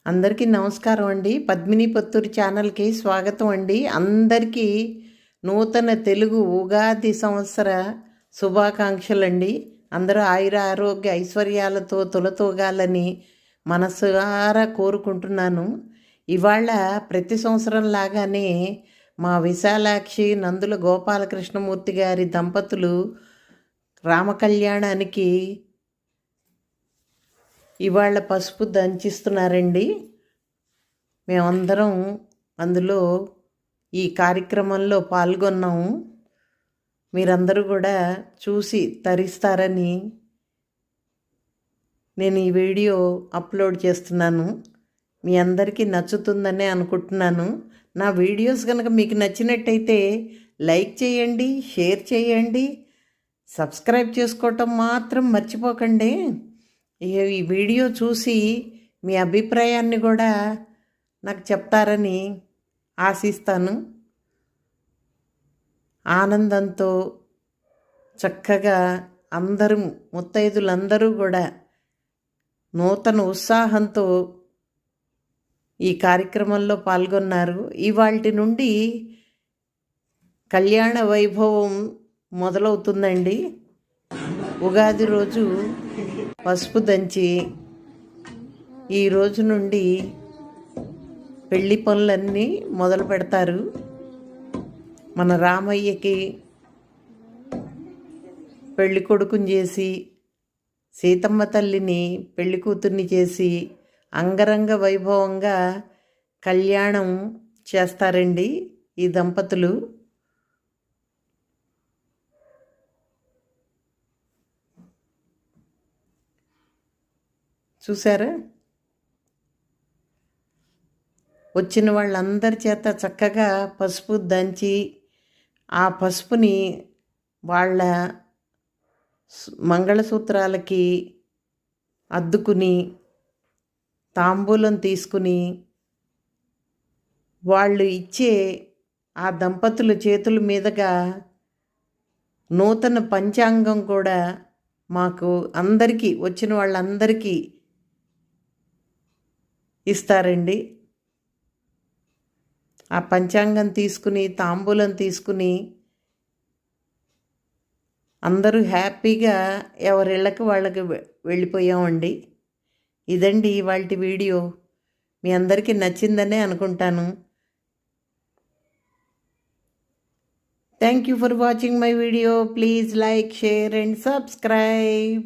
అందరికీ నమస్కారం అండి. పద్మిని పత్తూరి ఛానల్కి స్వాగతం అండి. అందరికీ నూతన తెలుగు ఉగాది సంవత్సర శుభాకాంక్షలండి. అందరూ ఆయుర ఆరోగ్య ఐశ్వర్యాలతో తొలతూగాలని మనసారా కోరుకుంటున్నాను. ఇవాళ ప్రతి సంవత్సరం లాగానే మా విశాలాక్షి నందుల గోపాలకృష్ణమూర్తి గారి దంపతులు రామకళ్యాణానికి ఇవాళ పసుపు దంచిస్తున్నారండి. మేమందరం అందులో ఈ కార్యక్రమంలో పాల్గొన్నాము. మీరందరూ కూడా చూసి తరిస్తారని నేను ఈ వీడియో అప్లోడ్ చేస్తున్నాను. మీ అందరికీ నచ్చుతుందనే అనుకుంటున్నాను. నా వీడియోస్ కనుక మీకు నచ్చినట్టయితే లైక్ చేయండి, షేర్ చేయండి, సబ్స్క్రైబ్ చేసుకోవటం మాత్రం మర్చిపోకండి. ఈ వీడియో చూసి మీ అభిప్రాయాన్ని కూడా నాకు చెప్తారని ఆశిస్తాను. ఆనందంతో చక్కగా అందరూ ముత్తైదులందరూ కూడా నూతన ఉత్సాహంతో ఈ కార్యక్రమంలో పాల్గొన్నారు. ఇవాల్టి నుండి కళ్యాణ వైభవం మొదలవుతుందండి. ఉగాది రోజు పసుపు దంచి ఈ రోజు నుండి పెళ్లి పనులన్నీ మొదలు పెడతారు. మన రామయ్యకి పెళ్లి కొడుకుని చేసి, సీతమ్మ తల్లిని పెళ్లి కూతుర్ని చేసి అంగరంగ వైభవంగా కళ్యాణం చేస్తారండి ఈ దంపతులు. చూసారా? వచ్చిన వాళ్ళందరి చేత చక్కగా పసుపు దంచి ఆ పసుపుని వాళ్ళ మంగళసూత్రాలకి అద్దుకుని తాంబూలం తీసుకుని వాళ్ళు ఇచ్చే ఆ దంపతుల చేతుల మీదుగా నూతన పంచాంగం కూడా మాకు అందరికీ వచ్చిన వాళ్ళందరికీ ఇస్తారండి. ఆ పంచాంగం తీసుకుని తాంబూలం తీసుకుని అందరూ హ్యాపీగా ఎవరిళ్ళకి వాళ్ళకి వెళ్ళిపోయామండి. ఇదండి ఇవాళ వీడియో. మీ అందరికీ నచ్చిందనే అనుకుంటాను. Thank you for watching my video. Please like, share and subscribe.